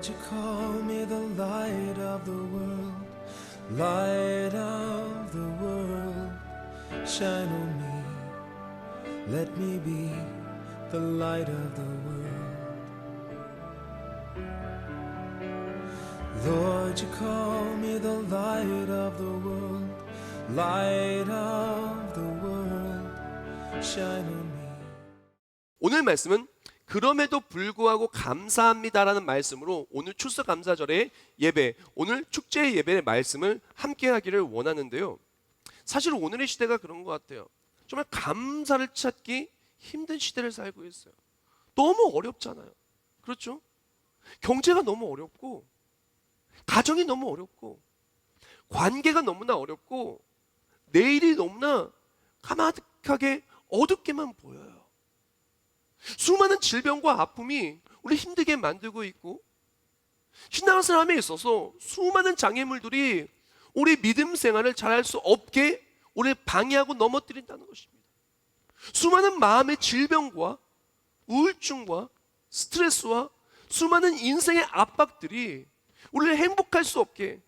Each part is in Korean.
Lord, you call me the light of the world, light of the world, shine on me, let me be the light of the world. Lord, you call me the light of the world, light of the world, shine on me. 오늘 말씀은 그럼에도 불구하고 감사합니다라는 말씀으로 오늘 추수감사절의 예배, 오늘 축제의 예배의 말씀을 함께 하기를 원하는데요. 사실 오늘의 시대가 그런 것 같아요. 정말 감사를 찾기 힘든 시대를 살고 있어요. 너무 어렵잖아요. 그렇죠? 경제가 너무 어렵고, 가정이 너무 어렵고, 관계가 너무나 어렵고, 내일이 너무나 까마득하게 어둡게만 보여요. 수많은 질병과 아픔이 우리 힘들게 만들고 있고, 신앙 사람에 있어서 수많은 장애물들이 우리 믿음 생활을 잘할 수 없게 우리를 방해하고 넘어뜨린다는 것입니다. 수많은 마음의 질병과 우울증과 스트레스와 수많은 인생의 압박들이 우리를 행복할 수 없게,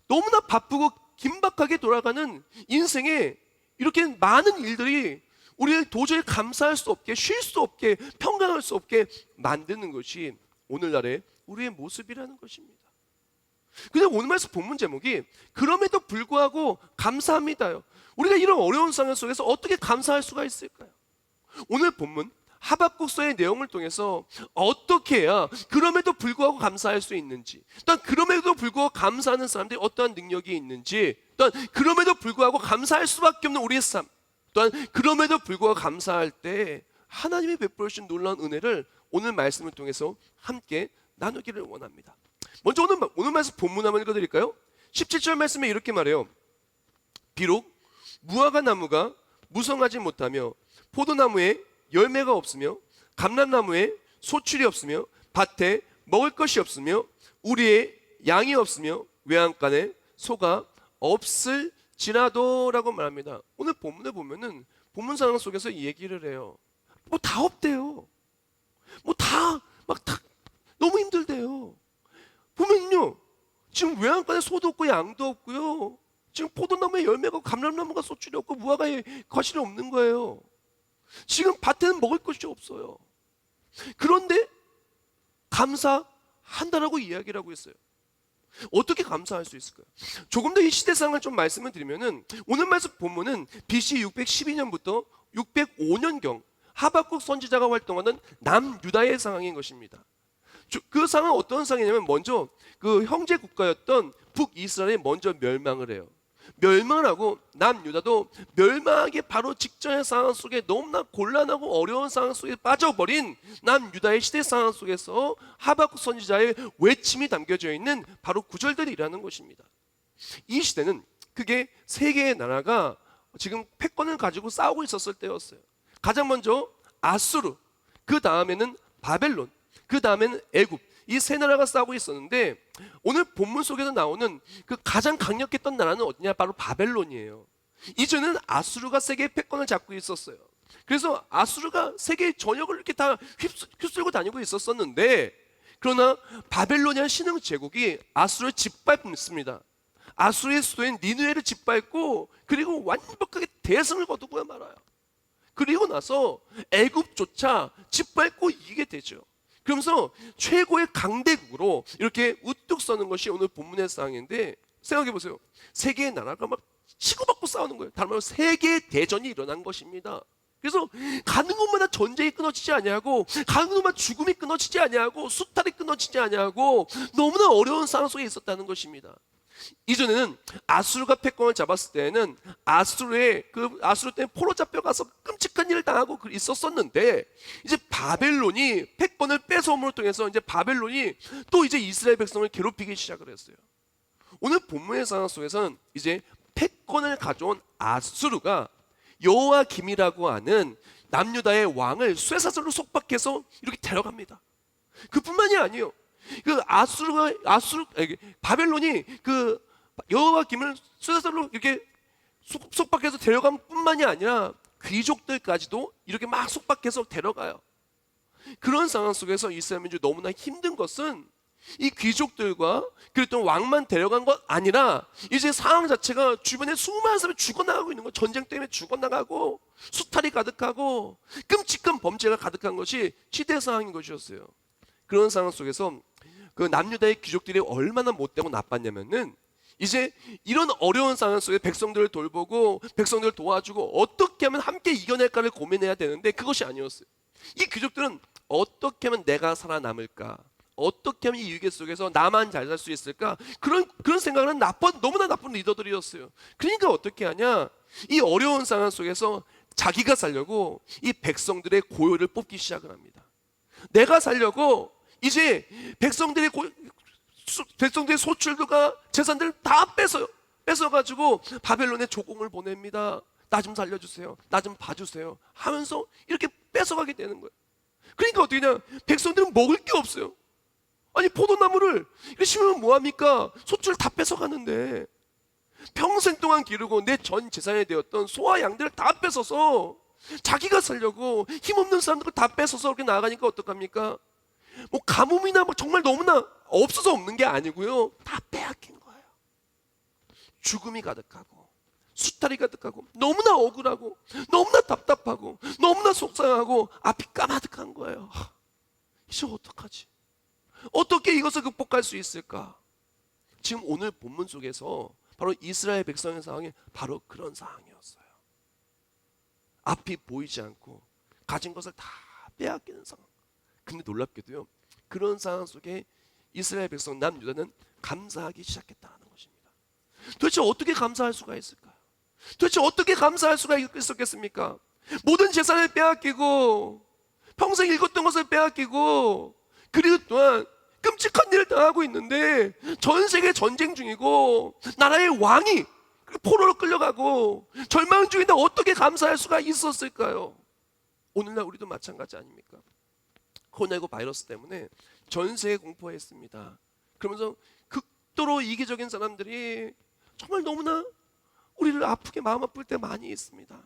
너무나 바쁘고 긴박하게 돌아가는 인생에 이렇게 많은 일들이 우리를 도저히 감사할 수 없게, 쉴 수 없게, 평강할 수 없게 만드는 것이 오늘날의 우리의 모습이라는 것입니다. 근데 오늘 말씀 본문 제목이 그럼에도 불구하고 감사합니다요. 우리가 이런 어려운 상황 속에서 어떻게 감사할 수가 있을까요? 오늘 본문 하박국서의 내용을 통해서 어떻게 해야 그럼에도 불구하고 감사할 수 있는지, 또한 그럼에도 불구하고 감사하는 사람들이 어떠한 능력이 있는지, 또한 그럼에도 불구하고 감사할 수밖에 없는 우리의 삶, 또한 그럼에도 불구하고 감사할 때 하나님이 베풀어 주신 놀라운 은혜를 오늘 말씀을 통해서 함께 나누기를 원합니다. 먼저 오늘 말씀 본문 한번 읽어드릴까요? 17절 말씀에 이렇게 말해요. 비록 무화과 나무가 무성하지 못하며 포도나무에 열매가 없으며 감람나무에 소출이 없으며 밭에 먹을 것이 없으며 우리의 양이 없으며 외양간에 소가 없을지라도 라고 말합니다. 오늘 본문에 보면은 본문 상황 속에서 이 얘기를 해요. 뭐 다 없대요. 뭐 다 너무 힘들대요. 보면요, 지금 외양간에 소도 없고 양도 없고요, 지금 포도나무에 열매가 없고 감람나무가 소출이 없고 무화과에 과실이 없는 거예요. 지금 밭에는 먹을 것이 없어요. 그런데 감사한다라고 이야기를 하고 있어요. 어떻게 감사할 수 있을까요? 조금 더 이 시대 상황을 좀 말씀을 드리면은 오늘 말씀 본문은 BC 612년부터 605년경 하박국 선지자가 활동하는 남유다의 상황인 것입니다. 그 상황은 어떤 상황이냐면, 먼저 그 형제 국가였던 북이스라엘이 먼저 멸망을 해요. 멸망을 하고 남유다도 멸망하기 바로 직전의 상황 속에 너무나 곤란하고 어려운 상황 속에 빠져버린 남유다의 시대 상황 속에서 하박국 선지자의 외침이 담겨져 있는 바로 구절들이라는 것입니다. 이 시대는 크게 세 개의 나라가 지금 패권을 가지고 싸우고 있었을 때였어요. 가장 먼저 아수르, 그 다음에는 바벨론, 그 다음에는 애굽, 이 세 나라가 싸우고 있었는데, 오늘 본문 속에서 나오는 그 가장 강력했던 나라는 어디냐? 바로 바벨론이에요. 이전에는 아수르가 세계의 패권을 잡고 있었어요. 그래서 아수르가 세계의 전역을 이렇게 다 휩쓸고 다니고 있었었는데, 그러나 바벨로니아 신흥 제국이 아수르를 짓밟습니다. 아수르의 수도인 니느웨를 짓밟고, 그리고 완벽하게 대승을 거두고 말아요. 그리고 나서 애굽조차 짓밟고 이기게 되죠. 그러면서 최고의 강대국으로 이렇게 우뚝 서는 것이 오늘 본문의 상황인데, 생각해 보세요. 세 개의 나라가 막 치고받고 싸우는 거예요. 다른 말로 세계 대전이 일어난 것입니다. 그래서 가는 곳마다 전쟁이 끊어지지 아니하고, 가는 곳마다 죽음이 끊어지지 아니하고, 수탈이 끊어지지 아니하고, 너무나 어려운 상황 속에 있었다는 것입니다. 이전에는 아수르가 패권을 잡았을 때는 아수르 때문에 포로 잡혀가서 끔찍한 일을 당하고 있었었는데, 이제 바벨론이 패권을 뺏어옴으로 통해서 이제 바벨론이 또 이제 이스라엘 백성을 괴롭히기 시작을 했어요. 오늘 본문의 상황 속에서는 이제 패권을 가져온 아수르가 여호와김이라고 하는 남유다의 왕을 쇠사슬로 속박해서 이렇게 데려갑니다. 그뿐만이 아니에요. 바벨론이 그 여호와김을 쇠사슬로 이렇게 속박해서 데려간 뿐만이 아니라 귀족들까지도 이렇게 막 속박해서 데려가요. 그런 상황 속에서 이스라엘 민족이 너무나 힘든 것은 이 귀족들과 그랬던 왕만 데려간 것 아니라 이제 상황 자체가 주변에 수많은 사람이 죽어나가고 있는 거예요. 전쟁 때문에 죽어나가고 수탈이 가득하고 끔찍한 범죄가 가득한 것이 시대 상황인 것이었어요. 그런 상황 속에서 그 남유다의 귀족들이 얼마나 못되고 나빴냐면은 이제 이런 어려운 상황 속에 백성들을 돌보고 백성들을 도와주고 어떻게 하면 함께 이겨낼까를 고민해야 되는데 그것이 아니었어요. 이 귀족들은 어떻게 하면 내가 살아남을까, 어떻게 하면 이 위기 속에서 나만 잘 살 수 있을까, 그런 생각을 하는 너무나 나쁜 리더들이었어요. 그러니까 어떻게 하냐, 이 어려운 상황 속에서 자기가 살려고 이 백성들의 고요를 뽑기 시작을 합니다. 내가 살려고 이제 백성들의 소출들과 재산들을 다 뺏어가지고 바벨론에 조공을 보냅니다. 나 좀 살려주세요, 나 좀 봐주세요 하면서 이렇게 뺏어가게 되는 거예요. 그러니까 어떻게 되냐, 백성들은 먹을 게 없어요. 아니 포도나무를 이렇게 심으면 뭐합니까? 소출을 다 뺏어가는데 평생 동안 기르고 내 전 재산이 되었던 소와 양들을 다 뺏어서 자기가 살려고 힘없는 사람들 다 뺏어서 이렇게 나아가니까 어떡합니까? 뭐 가뭄이나 뭐 정말 너무나 없어서 없는 게 아니고요, 다 빼앗긴 거예요. 죽음이 가득하고 수탈이 가득하고 너무나 억울하고 너무나 답답하고 너무나 속상하고 앞이 까마득한 거예요. 이제 어떡하지? 어떻게 이것을 극복할 수 있을까? 지금 오늘 본문 속에서 바로 이스라엘 백성의 상황이 바로 그런 상황이었어요. 앞이 보이지 않고 가진 것을 다 빼앗기는 상황. 근데 놀랍게도요, 그런 상황 속에 이스라엘 백성 남유다는 감사하기 시작했다는 것입니다. 도대체 어떻게 감사할 수가 있을까요? 도대체 어떻게 감사할 수가 있었겠습니까? 모든 재산을 빼앗기고 평생 읽었던 것을 빼앗기고 그리고 또한 끔찍한 일을 당하고 있는데 전 세계 전쟁 중이고 나라의 왕이 포로로 끌려가고 절망 중인데 어떻게 감사할 수가 있었을까요? 오늘날 우리도 마찬가지 아닙니까? 코로나19 바이러스 때문에 전 세계 공포했습니다. 그러면서 극도로 이기적인 사람들이 정말 너무나 우리를 아프게 마음 아플 때 많이 있습니다.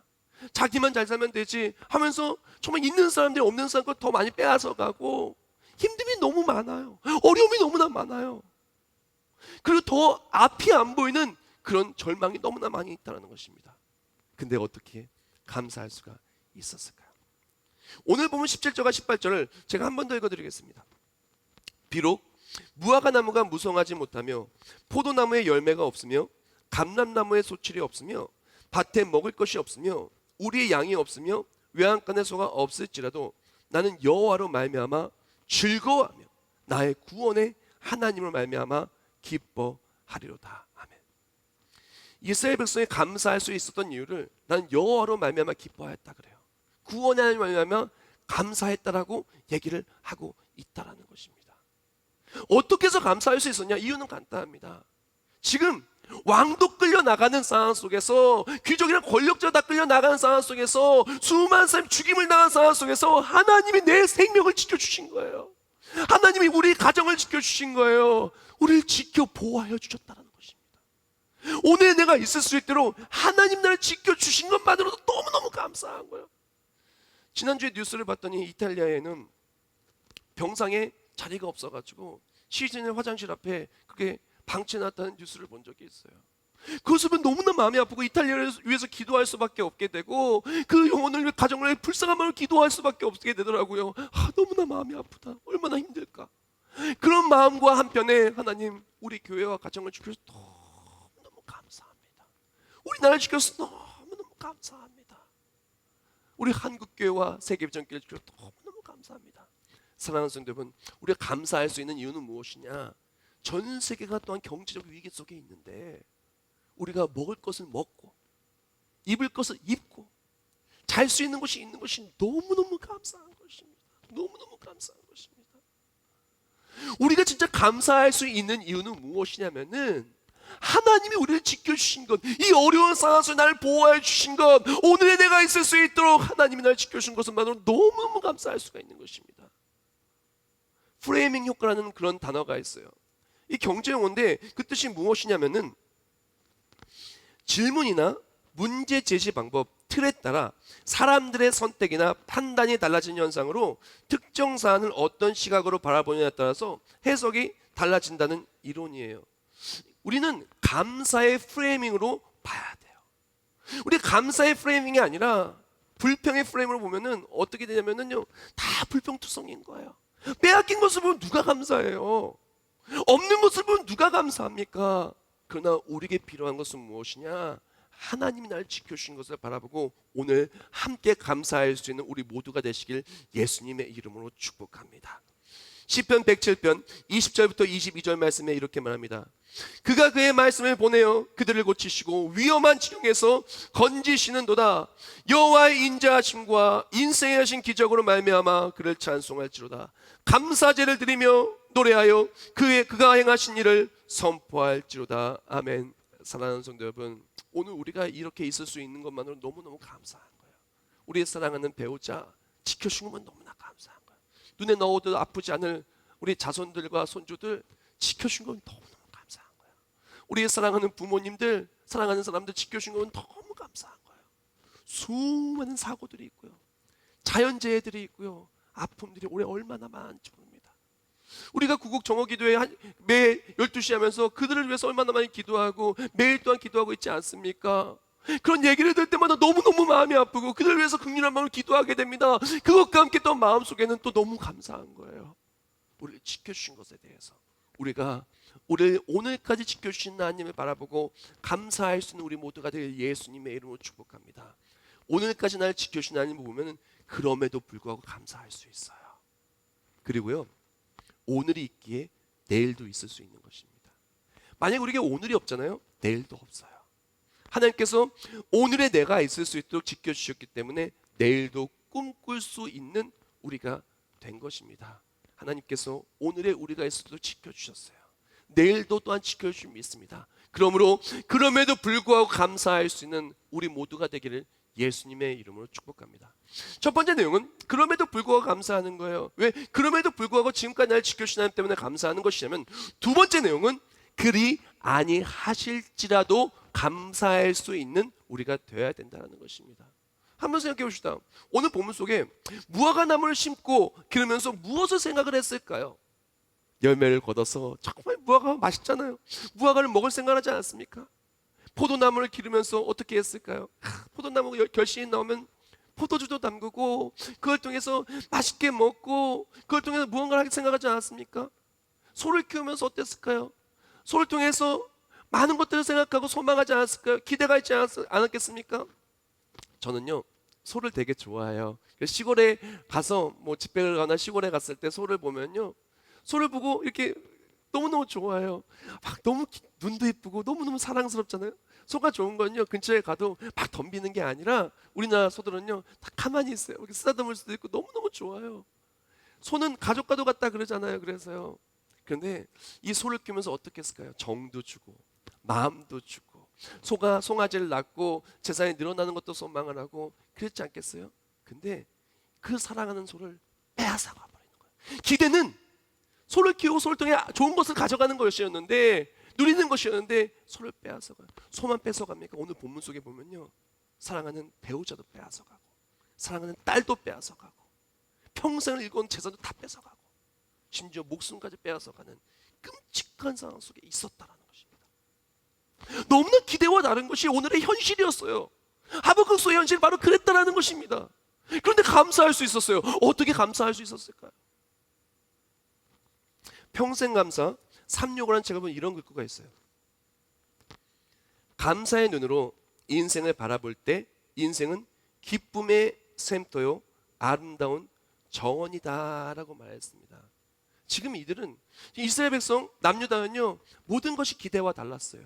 자기만 잘 살면 되지 하면서 정말 있는 사람들이 없는 사람 거 더 많이 빼앗아 가고 힘듦이 너무 많아요. 어려움이 너무나 많아요. 그리고 더 앞이 안 보이는 그런 절망이 너무나 많이 있다는 것입니다. 근데 어떻게 감사할 수가 있었을까요? 오늘 보면 17절과 18절을 제가 한 번 더 읽어드리겠습니다. 비록 무화과 나무가 무성하지 못하며 포도나무에 열매가 없으며 감람나무에 소출이 없으며 밭에 먹을 것이 없으며 우리의 양이 없으며 외양간에 소가 없을지라도 나는 여호와로 말미암아 즐거워하며 나의 구원의 하나님을 말미암아 기뻐하리로다. 아멘. 이스라엘 백성이 감사할 수 있었던 이유를 나는 여호와로 말미암아 기뻐하였다 그래요. 구원의 하나님을 말미암아 감사했다라고 얘기를 하고 있다라는 것입니다. 어떻게 해서 감사할 수 있었냐? 이유는 간단합니다. 지금 왕도 끌려나가는 상황 속에서, 귀족이랑 권력자 다 끌려나가는 상황 속에서, 수많은 사람이 죽임을 당한 상황 속에서 하나님이 내 생명을 지켜주신 거예요. 하나님이 우리 가정을 지켜주신 거예요. 우리를 지켜 보호하여 주셨다는 것입니다. 오늘 내가 있을 수 있도록 하나님 나를 지켜주신 것만으로도 너무너무 감사한 거예요. 지난주에 뉴스를 봤더니 이탈리아에는 병상에 자리가 없어가지고 시즌의 화장실 앞에 그게 방치해놨다는 뉴스를 본 적이 있어요. 그것을 보면 너무나 마음이 아프고 이탈리아를 위해서 기도할 수밖에 없게 되고 그 영혼을 위해 가정을 위해 불쌍한 마음을 기도할 수밖에 없게 되더라고요. 너무나 마음이 아프다. 얼마나 힘들까. 그런 마음과 한편에 하나님 우리 교회와 가정을 지켜서 너무너무 감사합니다. 우리 나라를 지켜서 너무너무 감사합니다. 우리 한국교회와 세계비전교회를 지켜서 너무너무 감사합니다. 사랑하는 성도 여러분, 우리가 감사할 수 있는 이유는 무엇이냐? 전 세계가 또한 경제적 위기 속에 있는데 우리가 먹을 것을 먹고 입을 것을 입고 잘 수 있는 것이 너무너무 감사한 것입니다. 너무너무 감사한 것입니다. 우리가 진짜 감사할 수 있는 이유는 무엇이냐면은 하나님이 우리를 지켜주신 것, 이 어려운 상황에서 나를 보호해 주신 것, 오늘의 내가 있을 수 있도록 하나님이 나를 지켜주신 것만으로 너무너무 감사할 수가 있는 것입니다. 프레이밍 효과라는 그런 단어가 있어요. 이 경제 용어인데 그 뜻이 무엇이냐면은 질문이나 문제 제시 방법, 틀에 따라 사람들의 선택이나 판단이 달라진 현상으로 특정 사안을 어떤 시각으로 바라보느냐에 따라서 해석이 달라진다는 이론이에요. 우리는 감사의 프레이밍으로 봐야 돼요. 우리 감사의 프레이밍이 아니라 불평의 프레임으로 보면은 어떻게 되냐면요, 다 불평투성인 거예요. 빼앗긴 것을 보면 누가 감사해요? 없는 것을 보면 누가 감사합니까? 그러나 우리에게 필요한 것은 무엇이냐? 하나님이 나를 지켜주신 것을 바라보고 오늘 함께 감사할 수 있는 우리 모두가 되시길 예수님의 이름으로 축복합니다. 시편 107편 20절부터 22절 말씀에 이렇게 말합니다. 그가 그의 말씀을 보내어 그들을 고치시고 위험한 지경에서 건지시는도다. 여호와의 인자하심과 인생에 하신 기적으로 말미암아 그를 찬송할지로다. 감사제를 드리며 노래하여 그가 행하신 일을 선포할지로다. 아멘. 사랑하는 성도 여러분, 오늘 우리가 이렇게 있을 수 있는 것만으로 너무너무 감사한 거예요. 우리의 사랑하는 배우자 지켜주는 건 너무나 감사한 거예요. 눈에 넣어도 아프지 않을 우리 자손들과 손주들 지켜준 건 너무너무 감사한 거예요. 우리의 사랑하는 부모님들, 사랑하는 사람들 지켜준 건 너무 감사한 거예요. 수많은 사고들이 있고요, 자연재해들이 있고요, 아픔들이 올해 얼마나 많은지 모릅니다. 우리가 구국 정오기도회 매 12시 하면서 그들을 위해서 얼마나 많이 기도하고 매일 또한 기도하고 있지 않습니까? 그런 얘기를 들을 때마다 너무너무 마음이 아프고 그들을 위해서 긍휼한 마음을 기도하게 됩니다. 그것과 함께 또 마음속에는 또 너무 감사한 거예요. 우리를 지켜주신 것에 대해서 우리가 우리를 오늘까지 지켜주신 하나님을 바라보고 감사할 수 있는 우리 모두가 될 예수님의 이름으로 축복합니다. 오늘까지 나를 지켜주신 하나님을 보면 그럼에도 불구하고 감사할 수 있어요. 그리고요, 오늘이 있기에 내일도 있을 수 있는 것입니다. 만약 우리에게 오늘이 없잖아요, 내일도 없어요. 하나님께서 오늘의 내가 있을 수 있도록 지켜주셨기 때문에 내일도 꿈꿀 수 있는 우리가 된 것입니다. 하나님께서 오늘의 우리가 있을 수 있도록 지켜주셨어요. 내일도 또한 지켜주심이 있습니다. 그러므로 그럼에도 불구하고 감사할 수 있는 우리 모두가 되기를 예수님의 이름으로 축복합니다. 첫 번째 내용은 그럼에도 불구하고 감사하는 거예요. 왜? 그럼에도 불구하고 지금까지 나를 지켜주신 하나님 때문에 감사하는 것이냐면, 두 번째 내용은 그리 아니하실지라도 감사할 수 있는 우리가 되어야 된다는 것입니다. 한번 생각해 봅시다. 오늘 본문 속에 무화과 나무를 심고 기르면서 무엇을 생각을 했을까요? 열매를 거둬서 정말 무화과가 맛있잖아요. 무화과를 먹을 생각을 하지 않았습니까? 포도나무를 기르면서 어떻게 했을까요? 포도나무가 결실이 나오면 포도주도 담그고 그걸 통해서 맛있게 먹고 그걸 통해서 무언가를 하게 생각하지 않았습니까? 소를 키우면서 어땠을까요? 소를 통해서 많은 것들을 생각하고 소망하지 않았을까요? 기대가 있지 않았겠습니까? 저는요, 소를 되게 좋아해요. 시골에 가서 뭐 집배를 가거나 시골에 갔을 때 소를 보면요, 소를 보고 이렇게 너무너무 좋아해요. 막 너무 눈도 예쁘고 너무너무 사랑스럽잖아요. 소가 좋은 건요, 근처에 가도 막 덤비는 게 아니라 우리나라 소들은요 다 가만히 있어요. 이렇게 쓰다듬을 수도 있고 너무너무 좋아요. 소는 가족과도 같다 그러잖아요. 그래서요. 그런데 이 소를 키우면서 어떻게 했을까요? 정도 주고 마음도 주고, 소가 송아지를 낳고 재산이 늘어나는 것도 소망을 하고 그랬지 않겠어요? 근데 그 사랑하는 소를 빼앗아 가버리는 거예요. 기대는 소를 키우고 소를 통해 좋은 것을 가져가는 것이었는데, 누리는 것이었는데 소를 빼앗아가요. 소만 뺏어갑니까? 오늘 본문 속에 보면요, 사랑하는 배우자도 빼앗아가고 사랑하는 딸도 빼앗아가고 평생을 일궈온 재산도 다 뺏어가고 심지어 목숨까지 빼앗아가는 끔찍한 상황 속에 있었다라는 것입니다. 너무나 기대와 다른 것이 오늘의 현실이었어요. 하박국서의 현실이 바로 그랬다라는 것입니다. 그런데 감사할 수 있었어요. 어떻게 감사할 수 있었을까요? 평생감사 365라는 책을 보면 이런 글귀가 있어요. 감사의 눈으로 인생을 바라볼 때 인생은 기쁨의 샘터요 아름다운 정원이다라고 말했습니다. 지금 이들은, 이스라엘 백성 남유다는요 모든 것이 기대와 달랐어요.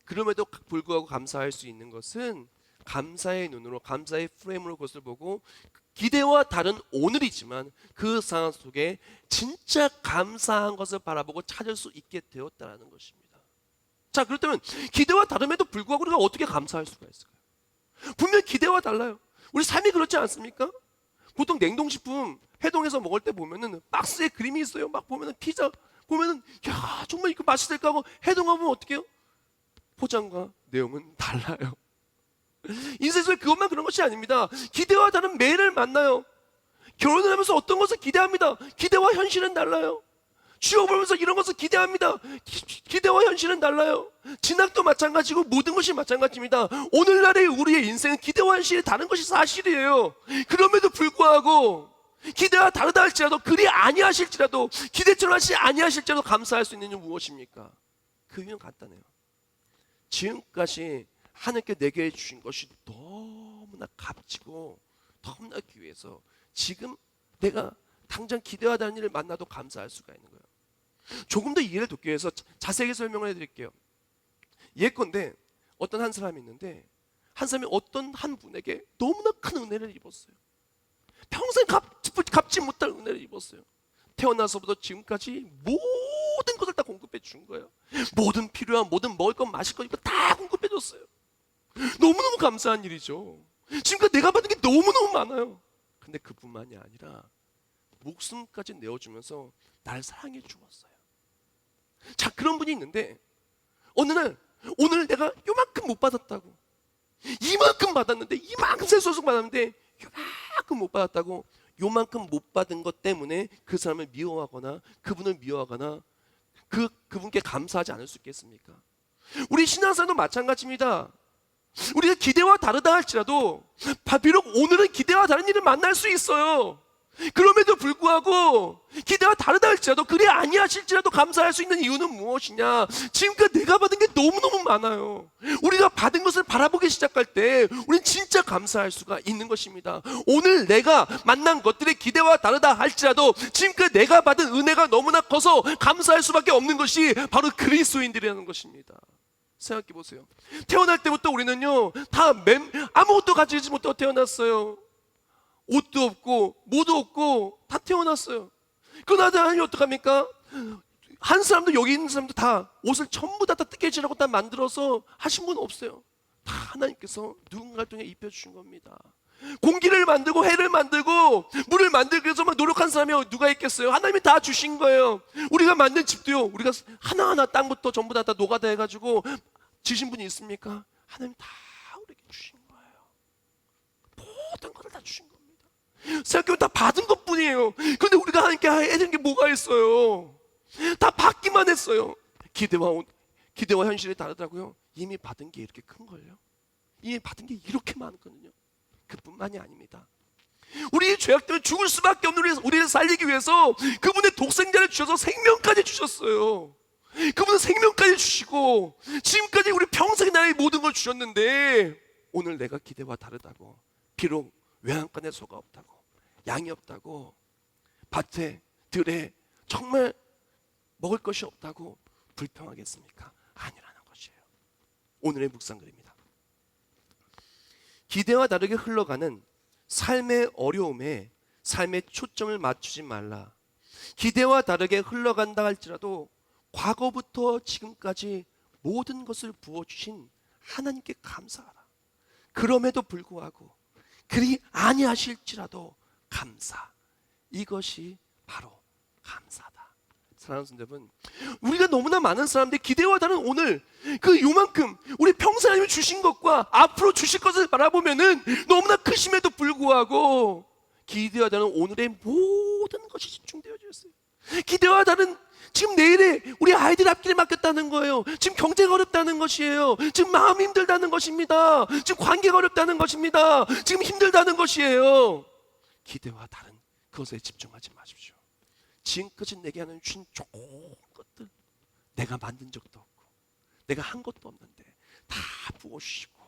그럼에도 불구하고 감사할 수 있는 것은 감사의 눈으로, 감사의 프레임으로 그것을 보고 기대와 다른 오늘이지만 그 상황 속에 진짜 감사한 것을 바라보고 찾을 수 있게 되었다는 것입니다. 자, 그렇다면 기대와 다름에도 불구하고 우리가 어떻게 감사할 수가 있을까요? 분명 기대와 달라요. 우리 삶이 그렇지 않습니까? 보통 냉동식품 해동해서 먹을 때 보면은 박스에 그림이 있어요. 막 보면은 피자 보면은 야 정말 이거 맛있을까 하고 해동하면 어떻게 해요? 포장과 내용은 달라요. 인생 속에 그것만 그런 것이 아닙니다. 기대와 다른 매일을 만나요. 결혼을 하면서 어떤 것을 기대합니다. 기대와 현실은 달라요. 취업을 하면서 이런 것을 기대합니다. 기대와 현실은 달라요. 진학도 마찬가지고 모든 것이 마찬가지입니다. 오늘날의 우리의 인생은 기대와 현실이 다른 것이 사실이에요. 그럼에도 불구하고 기대와 다르다 할지라도, 그리 아니하실지라도, 기대처럼 하시 아니하실지라도 감사할 수 있는 이유는 무엇입니까? 그 이유는 간단해요. 지금까지 하나님께 내게 주신 것이 너무나 값지고 너무나 귀해서 지금 내가 당장 기대하다는 일을 만나도 감사할 수가 있는 거예요. 조금 더 이해를 돕기 위해서 자세하게 설명을 해드릴게요. 예컨대 어떤 한 사람이 있는데, 한 사람이 어떤 한 분에게 너무나 큰 은혜를 입었어요. 평생 갚지 못할 은혜를 입었어요. 태어나서부터 지금까지 모든 것을 다 공급해 준 거예요. 모든 필요한, 모든 먹을 것, 마실 것, 이거 다 공급해 줬어요. 너무너무 감사한 일이죠. 지금까지 내가 받은 게 너무너무 많아요. 근데 그뿐만이 아니라 목숨까지 내어주면서 날 사랑해 주었어요. 자, 그런 분이 있는데 어느 날, 오늘 내가 요만큼 못 받았다고, 이만큼 받았는데, 이만큼 세수속 받았는데 요만큼 못 받았다고, 요만큼 못 받은 것 때문에 그 사람을 미워하거나 그분을 미워하거나 그분께 감사하지 않을 수 있겠습니까? 우리 신앙생활도 마찬가지입니다. 우리가 기대와 다르다 할지라도 비록 오늘은 기대와 다른 일을 만날 수 있어요. 그럼에도 불구하고 기대와 다르다 할지라도, 그리 아니하실지라도 감사할 수 있는 이유는 무엇이냐? 지금까지 내가 받은 게 너무너무 많아요. 우리가 받은 것을 바라보기 시작할 때 우리는 진짜 감사할 수가 있는 것입니다. 오늘 내가 만난 것들이 기대와 다르다 할지라도 지금까지 내가 받은 은혜가 너무나 커서 감사할 수밖에 없는 것이 바로 그리스도인들이라는 것입니다. 생각해 보세요. 태어날 때부터 우리는요, 다 아무것도 가지지 못하고 태어났어요. 옷도 없고 뭐도 없고 다 태어났어요. 그러나 하나님이 어떡합니까? 한 사람도, 여기 있는 사람도 다 옷을 전부 다 뜨개질하고 다 만들어서 하신 분 없어요. 다 하나님께서 누군가를 통해 입혀주신 겁니다. 공기를 만들고 해를 만들고 물을 만들기 위해서 막 노력한 사람이 누가 있겠어요? 하나님이 다 주신 거예요. 우리가 만든 집도요, 우리가 하나하나 땅부터 전부 다 노가다 해가지고 지신 분이 있습니까? 하나님 다 우리에게 주신 거예요. 모든 것을 다 주신 겁니다. 생각해보면 다 받은 것 뿐이에요. 그런데 우리가 하나님께 해야 되는 게 뭐가 있어요? 다 받기만 했어요. 기대와 현실이 다르다고요? 이미 받은 게 이렇게 큰걸요? 이미 받은 게 이렇게 많거든요. 그뿐만이 아닙니다. 우리 죄악 때문에 죽을 수밖에 없는 우리를 살리기 위해서 그분의 독생자를 주셔서 생명까지 주셨어요. 그분은 생명까지 주시고 지금까지 우리 평생 나의 모든 걸 주셨는데, 오늘 내가 기대와 다르다고, 비록 외양간에 소가 없다고, 양이 없다고, 밭에 들에 정말 먹을 것이 없다고 불평하겠습니까? 아니라는 것이에요. 오늘의 묵상글입니다. 기대와 다르게 흘러가는 삶의 어려움에 삶의 초점을 맞추지 말라. 기대와 다르게 흘러간다 할지라도 과거부터 지금까지 모든 것을 부어주신 하나님께 감사하라. 그럼에도 불구하고 그리 아니하실지라도 감사. 이것이 바로 감사다. 사랑하는 성도 여러분, 우리가 너무나 많은 사람들이 기대와 다른 오늘, 그 요만큼 우리 평생 하나님이 주신 것과 앞으로 주실 것을 바라보면은 너무나 크심에도 불구하고 기대와 다른 오늘의 모든 것이 집중되어져 있어요. 기대와 다른 지금 내일에 우리 아이들 앞길에 맡겼다는 거예요. 지금 경제가 어렵다는 것이에요. 지금 마음이 힘들다는 것입니다. 지금 관계가 어렵다는 것입니다. 지금 힘들다는 것이에요. 기대와 다른 그것에 집중하지 마십시오. 지금까지 내게 하는 주신 좋은 것들, 내가 만든 적도 없고 내가 한 것도 없는데 다 부어주시고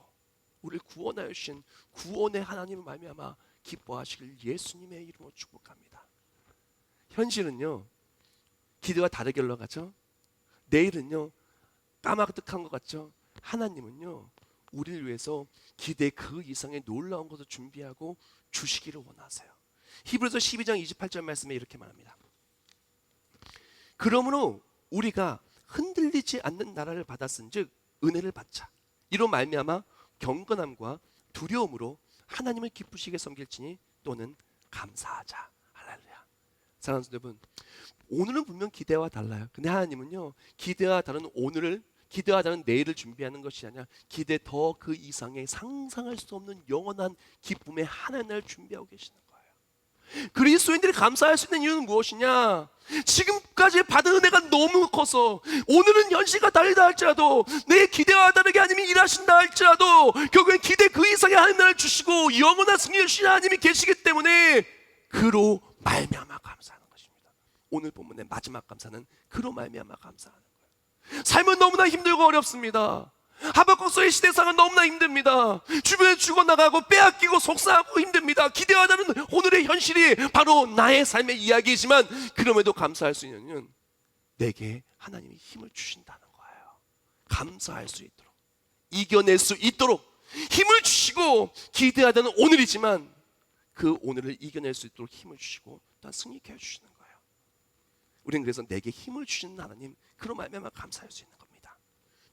우리를 구원하여 주신 구원의 하나님을 말미암아 기뻐하시길 예수님의 이름으로 축복합니다. 현실은요, 기대와 다르게 흘러가죠. 내일은요, 까마득한 것 같죠. 하나님은요, 우리를 위해서 기대 그 이상의 놀라운 것을 준비하고 주시기를 원하세요. 히브리서 12장 28절 말씀에 이렇게 말합니다. 그러므로 우리가 흔들리지 않는 나라를 받았은즉 은혜를 받자. 이로 말미암아 경건함과 두려움으로 하나님을 기쁘시게 섬길지니 또는 감사하자. 할렐루야. 사랑하는 여러분, 오늘은 분명 기대와 달라요. 근데 하나님은요, 기대와 다른 오늘을, 기대와 다른 내일을 준비하는 것이 아니라 기대 더 그 이상의 상상할 수 없는 영원한 기쁨의 하나님을 준비하고 계시는 거예요. 그리스도인들이 감사할 수 있는 이유는 무엇이냐? 지금까지 받은 은혜가 너무 커서 오늘은 현실과 다르다 할지라도 내 기대와 다르게 하나님이 일하신다 할지라도 결국엔 기대 그 이상의 하나님 나라를 주시고 영원한 승리를 주신 하나님이 계시기 때문에 그로 말미암아 감사하는 것입니다. 오늘 본문의 마지막 감사는 그로 말미암아 감사하는 거예요. 삶은 너무나 힘들고 어렵습니다. 하박국서의 시대상은 너무나 힘듭니다. 주변에 죽어나가고 빼앗기고 속상하고 힘듭니다. 기대와 다른 오늘의 현실이 바로 나의 삶의 이야기이지만 그럼에도 감사할 수 있는 이유는 내게 하나님이 힘을 주신다는 거예요. 감사할 수 있도록, 이겨낼 수 있도록 힘을 주시고 기대하다는 오늘이지만 그 오늘을 이겨낼 수 있도록 힘을 주시고 또한 승리케 해주시는 거예요. 우리는 그래서 내게 힘을 주시는 하나님, 그로 말미암아 감사할 수 있는 겁니다.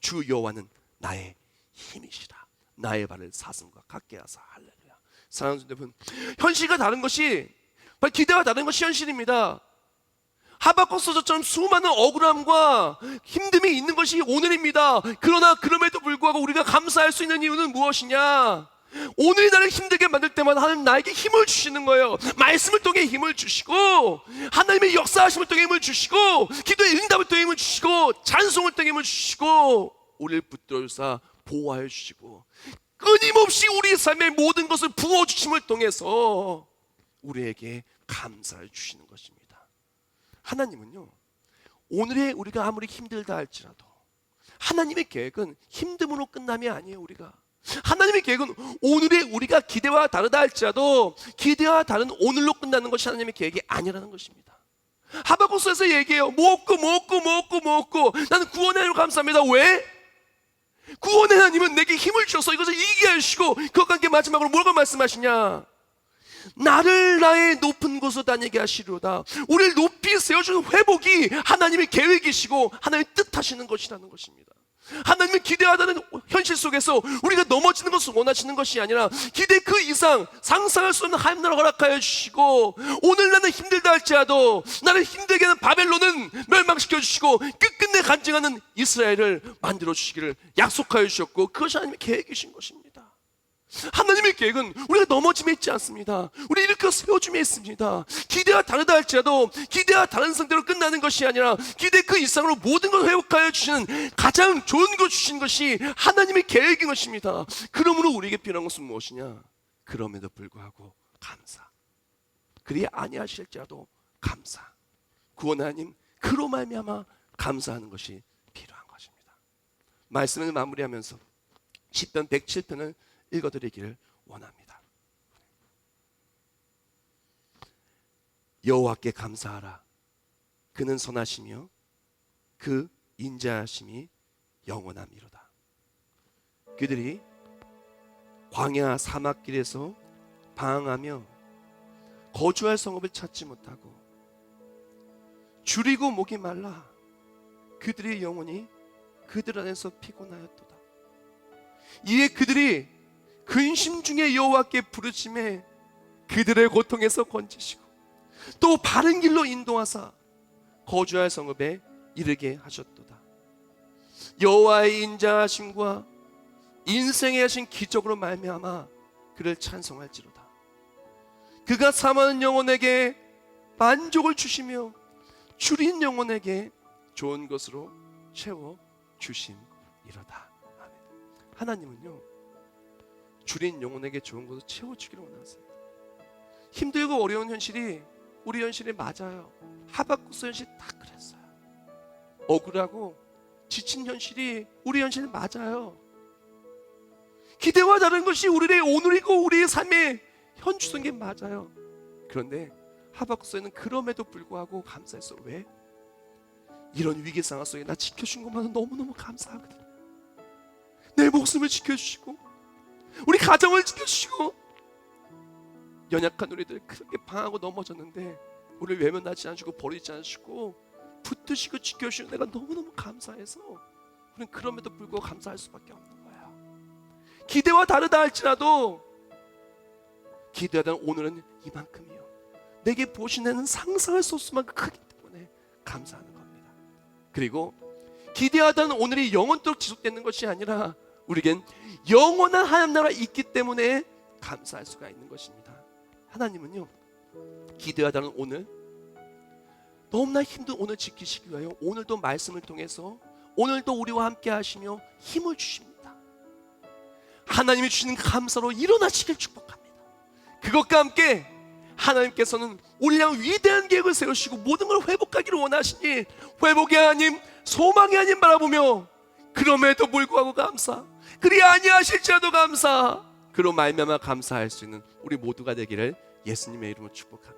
주 여호와는 나의 힘이시라. 나의 발을 사슴과 같게 하사. 할렐루야. 사랑하는 여러분, 현실과 다른 것이, 기대와 다른 것이 현실입니다. 하박국서처럼 수많은 억울함과 힘듦이 있는 것이 오늘입니다. 그러나 그럼에도 불구하고 우리가 감사할 수 있는 이유는 무엇이냐? 오늘이 나를 힘들게 만들 때마다 하나님 나에게 힘을 주시는 거예요. 말씀을 통해 힘을 주시고, 하나님의 역사하심을 통해 힘을 주시고, 기도의 응답을 통해 힘을 주시고, 찬송을 통해 힘을 주시고, 우리를 붙들어주사 보호하여 주시고, 끊임없이 우리의 삶의 모든 것을 부어주심을 통해서 우리에게 감사를 주시는 것입니다. 하나님은요, 오늘의 우리가 아무리 힘들다 할지라도 하나님의 계획은 힘듦으로 끝남이 아니에요. 우리가 하나님의 계획은 오늘의 우리가 기대와 다르다 할지라도 기대와 다른 오늘로 끝나는 것이 하나님의 계획이 아니라는 것입니다. 하박국서에서 얘기해요. 먹고 나는 구원의 하나님을 감사합니다. 왜? 구원의 하나님은 내게 힘을 주셔서 이것을 이기게 하시고, 그것과 함께 마지막으로 뭐라고 말씀하시냐? 나를 나의 높은 곳으로 다니게 하시리로다. 우리를 높이 세워주는 회복이 하나님의 계획이시고 하나님의 뜻하시는 것이라는 것입니다. 하나님은 기대하다는 현실 속에서 우리가 넘어지는 것을 원하시는 것이 아니라 기대 그 이상 상상할 수 없는 하나님 나라를 허락하여 주시고, 오늘 나는 힘들다 할지라도 나를 힘들게 하는 바벨론은 멸망시켜 주시고 끝끝내 간증하는 이스라엘을 만들어 주시기를 약속하여 주셨고, 그것이 하나님의 계획이신 것입니다. 하나님의 계획은 우리가 넘어짐에 있지 않습니다. 우리 일으켜 세워줌에 있습니다. 기대와 다르다 할지라도 기대와 다른 상태로 끝나는 것이 아니라 기대 그 이상으로 모든 걸 회복하여 주시는 가장 좋은 것 주신 것이 하나님의 계획인 것입니다. 그러므로 우리에게 필요한 것은 무엇이냐? 그럼에도 불구하고 감사. 그리 아니하실지라도 감사. 구원 하나님, 그로 말미암아 감사하는 것이 필요한 것입니다. 말씀을 마무리하면서 시편 107편을 읽어드리기를 원합니다. 여호와께 감사하라. 그는 선하시며 그 인자하심이 영원함이로다. 그들이 광야 사막길에서 방황하며 거주할 성읍을 찾지 못하고 줄이고 목이 말라 그들의 영혼이 그들 안에서 피곤하였도다. 이에 그들이 근심 중에 여호와께 부르심에 그들의 고통에서 건지시고 또 바른 길로 인도하사 거주할 성읍에 이르게 하셨도다. 여호와의 인자하심과 인생에 하신 기적으로 말미암아 그를 찬송할지로다. 그가 사모하는 영혼에게 만족을 주시며 줄인 영혼에게 좋은 것으로 채워 주심이로다. 아멘. 하나님은요, 줄인 영혼에게 좋은 것을 채워주기를 원하세요. 힘들고 어려운 현실이 우리 현실이 맞아요. 하박국서 현실 딱 그랬어요. 억울하고 지친 현실이 우리 현실 맞아요. 기대와 다른 것이 우리의 오늘이고 우리의 삶의 현주소인 게 맞아요. 그런데 하박국서에는 그럼에도 불구하고 감사했어. 왜? 이런 위기 상황 속에 나 지켜준 것만은 너무너무 감사하거든. 내 목숨을 지켜주시고 우리 가정을 지켜주시고, 연약한 우리들 그렇게 방하고 넘어졌는데 우리를 외면하지 않으시고 버리지 않으시고 붙드시고 지켜주시는 내가 너무너무 감사해서 우리는 그럼에도 불구하고 감사할 수밖에 없는 거야. 기대와 다르다 할지라도 기대하던 오늘은 이만큼이요. 내게 보신 애는 상상할 수 없을 만큼 크기 때문에 감사하는 겁니다. 그리고 기대하던 오늘이 영원토록 지속되는 것이 아니라 우리겐 영원한 하나님 나라가 있기 때문에 감사할 수가 있는 것입니다. 하나님은요, 기대하다는 오늘 너무나 힘든 오늘 지키시기 위하여 오늘도 말씀을 통해서 오늘도 우리와 함께 하시며 힘을 주십니다. 하나님이 주시는 감사로 일어나시길 축복합니다. 그것과 함께 하나님께서는 우리 향 위대한 계획을 세우시고 모든 걸 회복하기를 원하시니 회복의 하나님, 소망의 하나님 바라보며 그럼에도 불구하고 감사, 그리 아니하실지라도 감사, 그로 말미암아 감사할 수 있는 우리 모두가 되기를 예수님의 이름으로 축복합니다.